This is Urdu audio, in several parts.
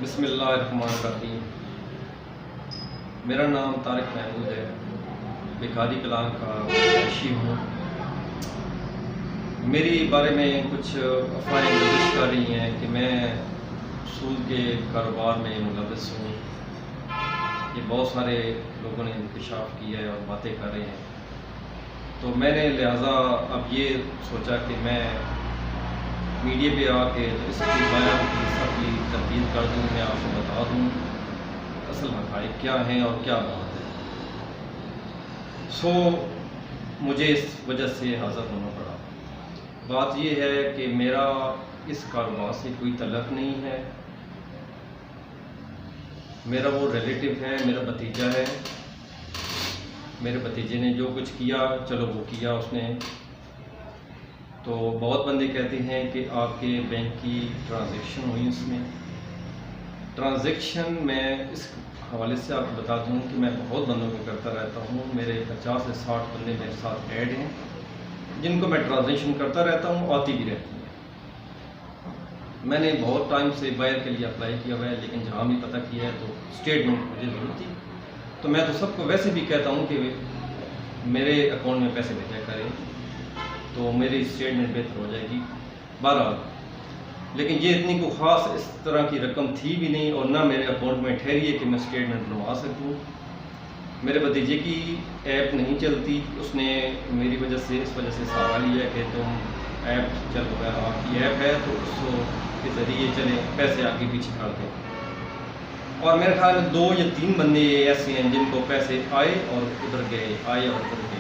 بسم اللہ الرحمن الرحیم۔ میرا نام طارق محمود ہے، بھکاری کلان کا رہائشی ہوں۔ میری بارے میں کچھ افواہیں گردش کر رہی ہیں کہ میں سود کے کاروبار میں ملوث ہوں۔ یہ بہت سارے لوگوں نے انکشاف کیا ہے اور باتیں کر رہے ہیں، تو میں نے لہٰذا اب یہ سوچا کہ میں میڈیا پہ آ کے اس کی بیان کی سب کی تردید کر دوں، میں آپ کو بتا دوں اصل حقائق کیا ہیں اور کیا بات ہے۔ مجھے اس وجہ سے حاضر ہونا پڑا۔ بات یہ ہے کہ میرا اس کاروبار سے کوئی تعلق نہیں ہے۔ میرا وہ ریلیٹیو ہے، میرا بھتیجا ہے۔ میرے بھتیجے نے جو کچھ کیا، چلو وہ کیا اس نے۔ تو بہت بندے کہتے ہیں کہ آپ کے بینک کی ٹرانزیکشن ہوئی اس میں۔ ٹرانزیکشن میں اس حوالے سے آپ کو بتا دوں کہ میں بہت بندوں کو کرتا رہتا ہوں۔ میرے 50 سے 60 بندے میرے ساتھ ایڈ ہیں جن کو میں ٹرانزیکشن کرتا رہتا ہوں، آتی بھی رہتی ہیں۔ میں نے بہت ٹائم سے باہر کے لیے اپلائی کیا ہوا ہے، لیکن جہاں بھی پتہ کیا ہے تو اسٹیٹمنٹ مجھے ضرورت تھی۔ تو میں تو سب کو ویسے بھی کہتا ہوں کہ میرے اکاؤنٹ میں پیسے بھیجا کریں، تو میری اسٹیٹمنٹ بہتر ہو جائے گی۔ بہرحال لیکن یہ اتنی کوئی خاص اس طرح کی رقم تھی بھی نہیں، اور نہ میرے اکاؤنٹ میں ٹھہری ہے کہ میں اسٹیٹمنٹ بنوا سکوں۔ میرے بھتیجے کی ایپ نہیں چلتی، اس نے میری وجہ سے اس وجہ سے سہارا لیا کہ تم ایپ چل رہا ہے، آپ کی ایپ ہے تو اس کے ذریعے چلیں، پیسے آگے پیچھے کر دیں۔ اور میرے خیال میں 2 یا 3 بندے ایسے ہیں جن کو پیسے آئے اور ادھر گئے، آئے اور ادھر گئے،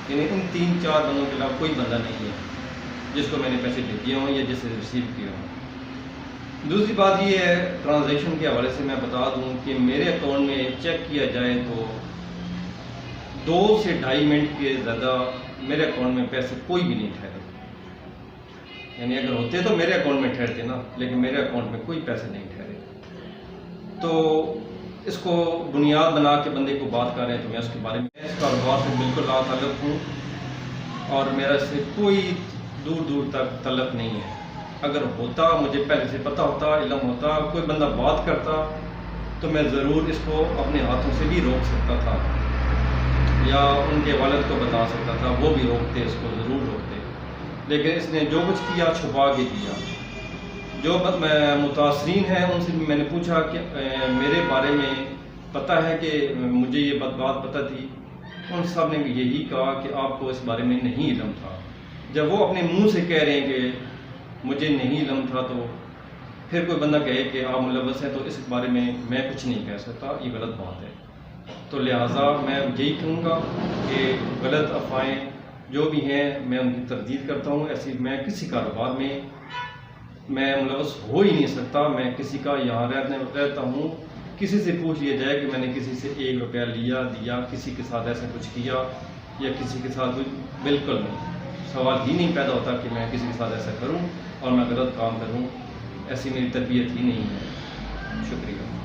یعنی ان 3-4 بندوں کے علاوہ کوئی بندہ نہیں ہے جس کو میں نے پیسے بھیجے ہوں یا جسے ریسیو کیے ہوں۔ دوسری بات یہ ہے، ٹرانزیکشن کے حوالے سے میں بتا دوں کہ میرے اکاؤنٹ میں چیک کیا جائے تو 2 سے 2.5 منٹ کے زیادہ میرے اکاؤنٹ میں پیسے کوئی بھی نہیں ٹھہرے۔ یعنی اگر ہوتے تو میرے اکاؤنٹ میں ٹھہرتے نا، لیکن میرے اکاؤنٹ میں کوئی پیسے نہیں ٹھہرے۔ تو اس کو بنیاد بنا کے بندے کو بات کر رہے ہیں، تو میں اس کے بارے میں اس کاروبار سے بالکل لا تعلق ہوں، اور میرا اس سے کوئی دور تک تعلق نہیں ہے۔ اگر ہوتا، مجھے پہلے سے پتہ ہوتا، علم ہوتا، کوئی بندہ بات کرتا تو میں ضرور اس کو اپنے ہاتھوں سے بھی روک سکتا تھا، یا ان کے والد کو بتا سکتا تھا، وہ بھی روکتے، اس کو ضرور روکتے۔ لیکن اس نے جو کچھ کیا چھپا کے کیا۔ جو متاثرین ہیں ان سے میں نے پوچھا کہ میرے بارے میں پتہ ہے کہ مجھے یہ بات پتہ تھی، ان سب نے بھی یہی کہا کہ آپ کو اس بارے میں نہیں علم تھا۔ جب وہ اپنے منہ سے کہہ رہے ہیں کہ مجھے نہیں علم تھا، تو پھر کوئی بندہ کہے کہ آپ ملوث ہیں، تو اس بارے میں کچھ نہیں کہہ سکتا، یہ غلط بات ہے۔ تو لہٰذا میں یہی کہوں گا کہ غلط افواہیں جو بھی ہیں میں ان کی تردید کرتا ہوں۔ ایسی میں کسی کاروبار میں ملوث ہو ہی نہیں سکتا۔ میں کسی کا یہاں رہتا ہوں، کسی سے پوچھ لیا جائے کہ میں نے کسی سے 1 روپیہ لیا، دیا، کسی کے ساتھ ایسا کچھ کیا یا کسی کے ساتھ کچھ، بالکل نہیں۔ سوال ہی نہیں پیدا ہوتا کہ میں کسی کے ساتھ ایسا کروں اور میں غلط کام کروں، ایسی میری تربیت ہی نہیں ہے۔ شکریہ۔